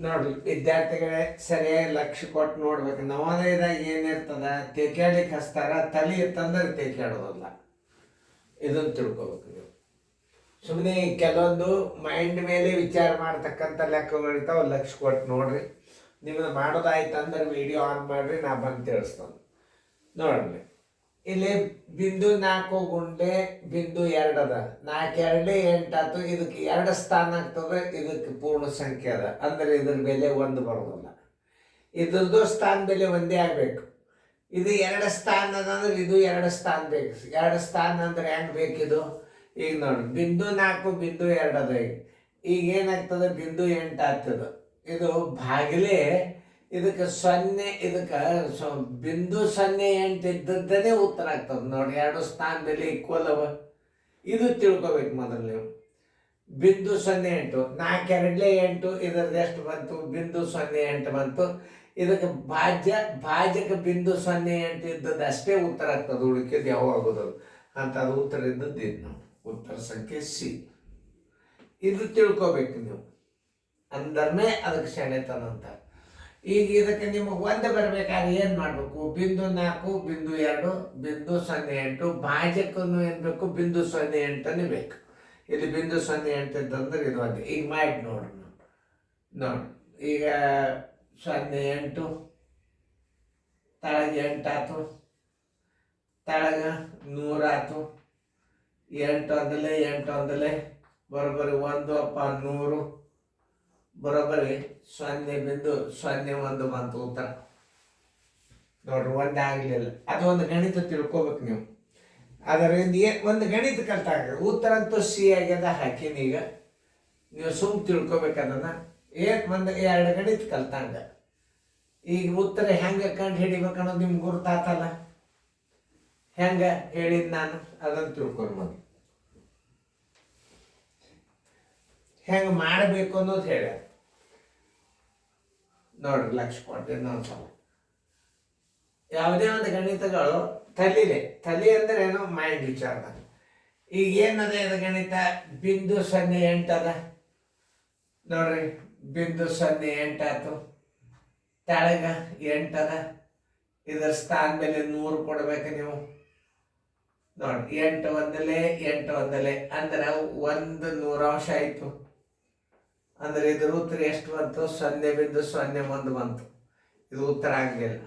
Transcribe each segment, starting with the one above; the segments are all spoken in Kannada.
ನೋಡ್ರಿ ವಿದ್ಯಾರ್ಥಿಗಳೇ, ಸರಿಯಾಗಿ ಲಕ್ಷ್ಯ ಕೊಟ್ಟು ನೋಡ್ಬೇಕು. ನವೋದಯದಾಗ ಏನಿರ್ತದ, ತೇಕ್ಯಾಡ್ಲಿಕ್ಕೆ ಹಚ್ತಾರ, ತಲೆ ಇತ್ತಂದ್ರೆ ತೇಕ್ಯಾಡೋದಲ್ಲ. ಇದನ್ನು ತಿಳ್ಕೊಬೇಕು ನೀವು. ಸುಮ್ಮನೆ ಕೆಲವೊಂದು ಮೈಂಡ್ ಮೇಲೆ ವಿಚಾರ ಮಾಡ್ತಕ್ಕಂಥ ಲೆಕ್ಕಗಳಿರ್ತಾವ, ಲಕ್ಷ್ಯ ಕೊಟ್ಟು ನೋಡ್ರಿ. ನಿಮ್ದು ಮಾಡೋದಾಯ್ತು ಅಂದ್ರೆ ವಿಡಿಯೋ ಆನ್ ಮಾಡ್ರಿ, ನಾ ಬಂದು ತಿಳಿಸ್ತಾನೆ. ನೋಡ್ರಿ, ಇಲ್ಲಿ ಬಿಂದು 4 ಗುಂಡೆ ಬಿಂದು 2 ಅದ. 4 2 8 ಆಯ್ತು. ಇದಕ್ಕೆ 2 ಸ್ಥಾನ ಆಗ್ತದೆ, ಇದಕ್ಕೆ ಪೂರ್ಣ ಸಂಖ್ಯೆ ಅದ ಅಂದ್ರೆ ಇದ್ರ ಬೆಲೆ 1 ಬರೋದಿಲ್ಲ. ಇದ್ರದ್ದು ಸ್ಥಾನ ಬೆಲೆ ಒಂದೇ ಆಗ್ಬೇಕು. ಇದು 2 ಸ್ಥಾನ ಅದ ಅಂದ್ರೆ ಇದು 2 ಸ್ಥಾನ ಬೇಕು. 2 ಸ್ಥಾನ ಅಂದ್ರೆ ಹೆಂಗ್ ಬೇಕಿದು? ಈಗ ನೋಡಿ, ಬಿಂದು 4 ಬಿಂದು 2 ಅದ. ಈಗ ಏನಾಗ್ತದೆ, ಬಿಂದು 8 ಆಗ್ತದ. ಇದು ಭಾಗಿಲೆ ಇದಕ್ಕೆ 0, ಇದಕ್ಕೆ ಬಿಂದು 0 8 ಇದ್ದದ್ದೇ ಉತ್ತರ ಆಗ್ತದೆ ನೋಡಿ. 2 ಸ್ಥಾನ ಬೆಲೆ ಈಕ್ವಲ್ ಅವ. ಇದು ತಿಳ್ಕೊಬೇಕು ಮೊದಲು ನೀವು. ಬಿಂದು 0 8, 4 2 8, ಇದರದ್ದು ಎಷ್ಟು ಬಂತು? ಬಿಂದು 0 8 ಬಂತು. ಇದಕ್ಕೆ ಭಾಜ್ಯಕ್ಕೆ ಬಿಂದು 0 8 ಇದ್ದದ್ದು ಅಷ್ಟೇ ಉತ್ತರ ಆಗ್ತದೆ, ಉಳಿಕೆದು ಯಾವ ಆಗೋದದು ಅಂತ. ಅದು ಉತ್ತರ ಇದ್ದದ್ದು ಇದು ನಾವು ಉತ್ತರ ಸಂಖ್ಯೆ ಸಿ. ಇದು ತಿಳ್ಕೊಬೇಕು ನೀವು, ಅಂದರ್ನೇ ಅದಕ್ಕೆ ಶಣೆತನ ಅಂತ. ಈಗ ಇದಕ್ಕೆ ನಿಮಗೆ 1 ಬರಬೇಕಾದ್ರೆ ಏನು ಮಾಡಬೇಕು? ಬಿಂದು 4 ಬಿಂದು 2 ಬಿಂದು 0 8, ಭಾಜಕನ್ನು ಏನು ಬೇಕು? ಬಿಂದು 0 8 ಬೇಕು. ಇಲ್ಲಿ ಬಿಂದು 0 8 ಇದ್ದಂದ್ರೆ ಇದು 1. ಈಗ ಮಾಡಿ ನೋಡ್ರಿ. ನೋಡಿ, ಈಗ 0 8 ತಳಗೆ 8 ಆಯ್ತು, ತಳಗ 100 ಆಯ್ತು. 8 ಒಂದಲೇ 8 ಒಂದಲೇ ಬರೋಬ್ಬರಿ 1 ಅಪ್ಪ 100 ಬರೋಬ್ಬರಿ 0.01 ಬಂತು ಉತ್ತರ. ನೋಡ್ರಿ, 1 ಆಗಲಿಲ್ಲ. ಅದು ಒಂದು ಗಣಿತ ತಿಳ್ಕೊಬೇಕು ನೀವು. ಅದರಿಂದ ಒಂದು ಗಣಿತ ಕಲ್ತಾಗ ಉತ್ತರ ಅಂತೂ ಸಿ ಆಗ್ಯದ ಹಾಕಿನ. ಈಗ ನೀವು ಸುಮ್ ತಿಳ್ಕೊಬೇಕು ಅದನ್ನ. ಒಂದು 2 ಗಣಿತ ಕಲ್ತಂಗ ಈಗ ಉತ್ತರ ಹೆಂಗೆ ಕಂಡು ಹಿಡಿಬೇಕು ಅನ್ನೋದು ನಿಮ್ಗೆ ಗುರ್ತಾತಲ್ಲ. ಹೆಂಗೆ ಹೇಳಿದ್ ನಾನು ಅದನ್ನು ತಿಳ್ಕೊಂಡು ಮೊದಲು ಹೆಂಗೆ ಮಾಡಬೇಕು ಅನ್ನೋದು ಹೇಳ. ನೋಡ್ರಿ, ಲಕ್ಷ್ಯ ಕೊಟ್ಟೆ ಇನ್ನೊಂದು ಸಲ. ಯಾವುದೇ ಒಂದು ಗಣಿತಗಳು ತಲೆ ಅಂದ್ರೆ ಏನೋ ಮೈಂಡ್ ವಿಚಾರ. ಈಗ ಏನದ ಇದು ಗಣಿತ? ಬಿಂದು 0 8 ಅದ ನೋಡ್ರಿ. ಬಿಂದು 0 8 ಆಯ್ತು, ತೆಳಗ 8 ಅದ. ಇದರ ಸ್ಥಾನ ಮೇಲೆ 100 ಕೊಡ್ಬೇಕು ನೀವು. ನೋಡಿ, 8 ಒಂದಲೇ 8 ಒಂದಲೇ ಅಂದ್ರೆ 1/100 ಆಯಿತು. ಅಂದ್ರೆ ಇದ್ರ ಉತ್ತರ ಎಷ್ಟು ಬಂತು? 0.01 ಬಂತು. ಇದು ಉತ್ತರ ಆಗಲಿಲ್ಲ.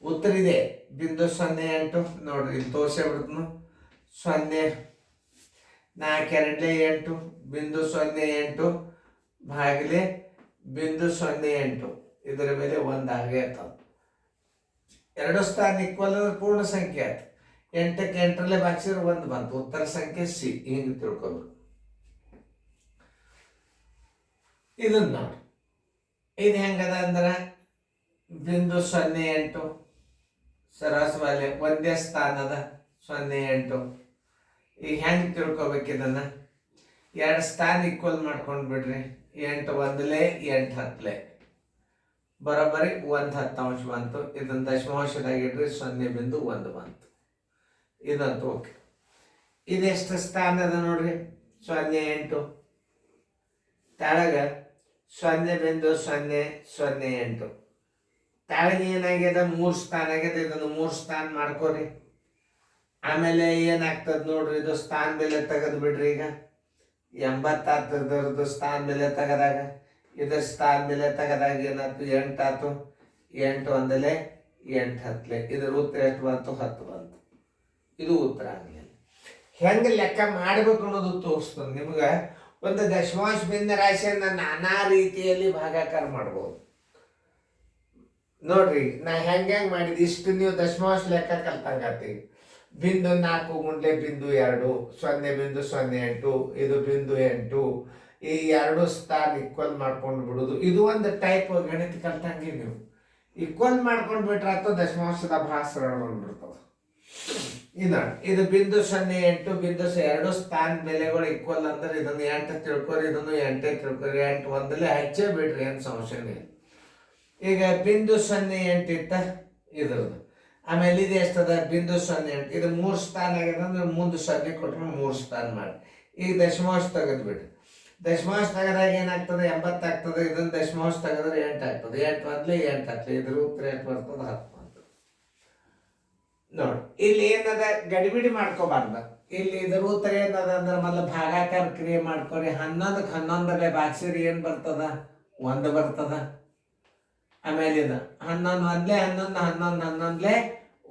ಉತ್ತರ ಇದೆ ಬಿಂದು 0 8. ನೋಡ್ರಿ, ಇಲ್ಲಿ ತೋರಿಸೇ ಬಿಡ್ತು. 0 4 2 8 ಬಿಂದು 0 8 ಭಾಗಿಲೆ ಬಿಂದು 0 8. ಇದರ ಮೇಲೆ 1 ಆಗೇ ಇರ್ತದೆ. 2 ಸ್ಥಾನ ಈಕ್ವಲ್ ಪೂರ್ಣ ಸಂಖ್ಯೆ ಆಯ್ತು. 8ಕ್ಕೆ 8ರಲ್ಲೇ ಭಾಗಿಸಿದ್ರೆ 1 ಬಂತು. ಉತ್ತರ ಸಂಖ್ಯೆ ಸಿ. ಹಿಂಗೆ ತಿಳ್ಕೊಬೇಕು. ಇದನ್ನ ನೋಡಿ, ಇದು ಹೆಂಗದ ಅಂದ್ರೆ ಬಿಂದು 0 8 ಸರಾಸರಿ ಒಂದೇ ಸ್ಥಾನದ 0 8. ಈಗ ಹೆಂಗೆ ತಿಳ್ಕೊಬೇಕು ಇದನ್ನ? 2 ಸ್ಥಾನ ಈಕ್ವಲ್ ಮಾಡ್ಕೊಂಡು ಬಿಡ್ರಿ. 8 ಒಂದಲೇ 8 ಹತ್ತಲೇ ಬರೋಬ್ಬರಿ 1/10 ಬಂತು. ಇದನ್ನ ದಶಮಾಂಶದಾಗಿಡ್ರಿ, 0.1 ಬಂತು. ಇದಂತೂ ಓಕೆ. ಇದೆಷ್ಟು ಸ್ಥಾನ ಅದ ನೋಡ್ರಿ? 0 8 ತೆಳಗ 0.008. ತೆಳಗೆ ಏನಾಗ್ಯದ? 3 ಸ್ಥಾನ ಆಗ್ಯದ. ಇದನ್ನು 3 ಸ್ಥಾನ ಮಾಡ್ಕೋರಿ. ಆಮೇಲೆ ಏನಾಗ್ತದ ನೋಡ್ರಿ, ಇದು ಸ್ಥಾನ ಬೆಲೆ ತೆಗೆದು ಬಿಡ್ರಿ. ಈಗ 80 ಆಗ್ತದ್ರದ್ದು ಸ್ಥಾನ ಬೆಲೆ ತೆಗೆದಾಗ, ಇದ್ರ ಸ್ಥಾನ ಬೆಲೆ ತೆಗೆದಾಗ ಏನಾಯ್ತು? 8 ಆಯ್ತು. 8 ಒಂದಲೇ 8 ಹತ್ತಲೇ. ಇದ್ರ ಉತ್ತರ ಎಷ್ಟು ಬಂತು? 10 ಬಂತು. ಇದು ಉತ್ತರ ಆಗಲಿಲ್ಲ. ಹೆಂಗೆ ಲೆಕ್ಕ ಮಾಡಬೇಕು ಅನ್ನೋದು ತೋರಿಸ್ತದೆ ನಿಮ್ಗೆ. ಒಂದು ದಶಮಾಂಶ ಭಿನ್ನ ರಾಶಿಯನ್ನು ನಾನಾ ರೀತಿಯಲ್ಲಿ ಭಾಗಾಕಾರ ಮಾಡ್ಬೋದು. ನೋಡ್ರಿ, ನಾ ಹೆಂಗೆ ಮಾಡಿದ್ದು ಇಷ್ಟು ನೀವು ದಶಮಾಂಶ ಲೆಕ್ಕ ಕಲ್ತಂಗತ್ತಿ. ಬಿಂದು 4 ಗುಂಡ್ಲೆ ಬಿಂದು 2 0.08. ಇದು ಬಿಂದು 8. ಈ 2 ಸ್ಥಾನ ಈಕ್ವಲ್ ಮಾಡ್ಕೊಂಡು ಬಿಡೋದು. ಇದು ಒಂದು ಟೈಪ್ ಗಣಿತ ಕಲ್ತಂಗೆ. ನೀವು ಈಕ್ವಲ್ ಮಾಡ್ಕೊಂಡು ಬಿಟ್ರೆ ಆಯ್ತು, ದಶಮಾಂಶದ ಭಾಳ ಸರಳ ಬಂದ್ಬಿಡ್ತದೆ. ಇದು ಬಿಂದು 0 8 ಬಿಂದು 2 ಸ್ಥಾನ ಬೆಲೆಗಳು ಈಕ್ವಲ್ ಅಂದ್ರೆ ಇದನ್ನು 8 ತಿಳ್ಕೊರಿ, ಇದನ್ನು 8 ತಿಳ್ಕೊರಿ. 8 ಒಂದಲೇ ಹಚ್ಚೇ ಬಿಡ್ರಿ, ಏನು ಸಮಸ್ಯೆ ಇಲ್ಲ. ಈಗ ಬಿಂದು 0 8 ಇತ್ತ ಇದ್ರದ್ದು. ಆಮೇಲೆ ಇದು ಎಷ್ಟದ? ಬಿಂದು 0 8. ಇದು 3 ಸ್ಥಾನ ಆಗ್ಯದ ಅಂದ್ರೆ ಮುಂದೆ 0 ಕೊಟ್ಟರೆ 3 ಸ್ಥಾನ ಮಾಡಿ. ಈಗ ದಶಮಾಂಶ ತೆಗೆದು ಬಿಡ್ರಿ. ದಶಮಾಂಶ ತೆಗೆದಾಗ ಏನಾಗ್ತದೆ 80 ಆಗ್ತದೆ. ಇದನ್ನ ದಶಮಾಂಶ ತೆಗೆದ್ರೆ 8 ಆಗ್ತದೆ. 8 ಮೊದಲೇ 8 ಆಗ್ತದೆ. ಇದ್ರ ಉತ್ತರ ಎಷ್ಟು ಬರ್ತದೆ? 10 ಅಂತ. ನೋಡಿ ಇಲ್ಲಿ ಏನದ ಗಡಿಬಿಡಿ ಮಾಡ್ಕೋಬಾರ್ದು. ಇಲ್ಲಿ ಇದ್ರ ಉತ್ತರ ಏನದ ಅಂದ್ರೆ ಮೊದಲು ಭಾಗಾಕಾರ ಕ್ರಿಯೆ ಮಾಡ್ಕೊರಿ. 11ಕ್ಕೆ 11 ಭಾಗಿಸಿರಿ ಏನು ಬರ್ತದ? 1 ಬರ್ತದ. ಆಮೇಲೆ ಇದು 11 ಮೊದಲೇ 11 11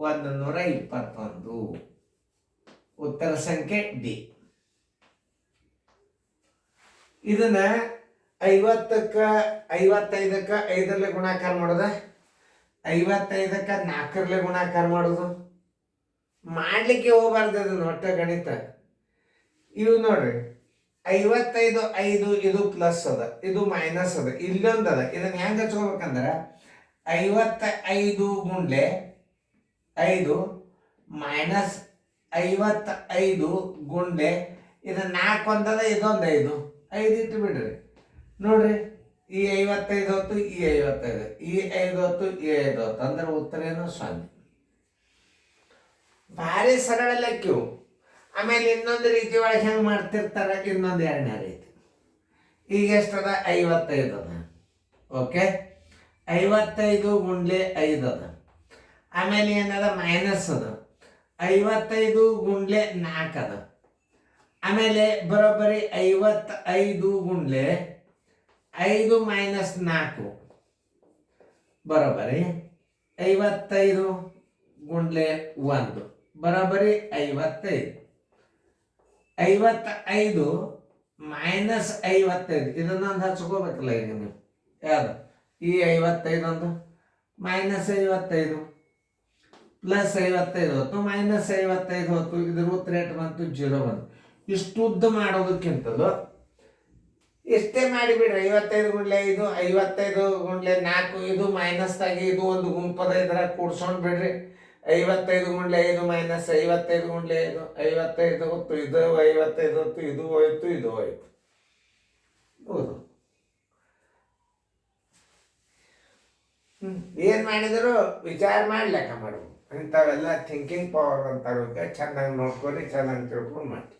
121. ಉತ್ತರ ಸಂಖ್ಯೆ ಡಿ. ಇದನ್ನ 50ಕ್ಕೆ 55ಕ್ಕೆ 5ರಲ್ಲಿ ಗುಣಾಕಾರ ಮಾಡೋದ, 55ಕ್ಕೆ 4ರಲ್ಲಿ ಗುಣಾಕಾರ ಮಾಡೋದು. ಮಾಡ್ಲಿಕ್ಕೆ ಹೋಗ್ಬಾರ್ದು ಇದನ್ನ ಒಟ್ಟ ಗಣಿತ. ಇವು ನೋಡ್ರಿ 55 5 ಇದು ಪ್ಲಸ್ ಅದ, ಇದು ಮೈನಸ್ ಅದ, ಇಲ್ಲೊಂದು ಅದ. ಇದನ್ನ ಹೆಂಗೆ ಹಚ್ಕೋಬೇಕಂದ್ರೆ 55 ಗುಂಡ್ಲೆ 5 ಮೈನಸ್ 55 ಗುಂಡ್ಲೆ ಇದನ್ನ 4 ಒಂದದ, ಇದೊಂದು 5 5 ಇಟ್ಟು ಬಿಡ್ರಿ. ನೋಡ್ರಿ ಈ 55 ಹೊತ್ತು, ಈ 55, ಈ 5 ಹೊತ್ತು, ಈ 5 ಹೊತ್ತು, ಅಂದ್ರೆ ಉತ್ತರ ಏನು? 0. ಭಾರಿ ಸರಳ ಲೆಕ್ಕ. ಆಮೇಲೆ ಇನ್ನೊಂದು ರೀತಿ ಒಳಗೆ ಹೆಂಗೆ ಮಾಡ್ತಿರ್ತಾರೆ, ಇನ್ನೊಂದು ಎರಡನೇ ರೀತಿ. ಈಗ ಎಷ್ಟದ? 55 ಅದ. ಓಕೆ, 55 ಗುಂಡ್ಲೆ 5 ಅದ. ಆಮೇಲೆ ಏನದ? ಮೈನಸ್ ಅದ. 55 ಗುಂಡ್ಲೆ 4 ಅದ. ಆಮೇಲೆ ಬರೋಬ್ಬರಿ 55 ಗುಂಡ್ಲೆ 5 ಮೈನಸ್ 4 ಬರೋಬ್ಬರಿ 55 ಗುಂಡ್ಲೆ 1 ಬರೋಬ್ಬರಿ 55. 55 ಮೈನಸ್ 55 ಇದನ್ನೊಂದು ಹಚ್ಕೋಬೇಕಲ್ಲ ಈಗ ನೀವು. ಯಾವುದು? ಈ 55 ಒಂದು ಮೈನಸ್ 55 ಪ್ಲಸ್ 55 ಹೊತ್ತು ಮೈನಸ್ 55 ಹೊತ್ತು. ಇದ್ರ ಉತ್ತರ ಎಷ್ಟು ಬಂತು? 0 ಬಂತು. ಇಷ್ಟು ಉದ್ದ ಮಾಡೋದಕ್ಕಿಂತಲೂ ಇಷ್ಟೇ ಮಾಡಿಬಿಡ್ರಿ. 55 ಗುಂಡ್ಲೆ 5, 55 ಗುಂಡ್ಲೆ 4, ಇದು ಮೈನಸ್ ಆಗಿ ಇದು ಒಂದು ಗುಂಪದ ಇದ್ರಾಗ ಕೂಡ್ಸೊಂಡು ಬಿಡ್ರಿ. 55 ಗುಂಡ್ಲೆ 5 ಮೈನಸ್ 55 ಗುಂಡ್ಲೆ 5, 55 ಹೊತ್ತು ಇದು, 55 ಹೊತ್ತು ಇದು ಹೋಯ್ತು, ಇದು ಹೋಯ್ತು. ಹೌದು, ಏನು ಮಾಡಿದ್ರು ವಿಚಾರ ಮಾಡಿ ಲೆಕ್ಕ ಮಾಡ್ಬೇಕು. ಇಂಥವೆಲ್ಲ ಥಿಂಕಿಂಗ್ ಪವರ್ ಅಂತ ಚೆನ್ನಾಗಿ ನೋಡ್ಕೊಂಡು ಚೆನ್ನಾಗಿ ತಿಳ್ಕೊಂಡು ಮಾಡಿ.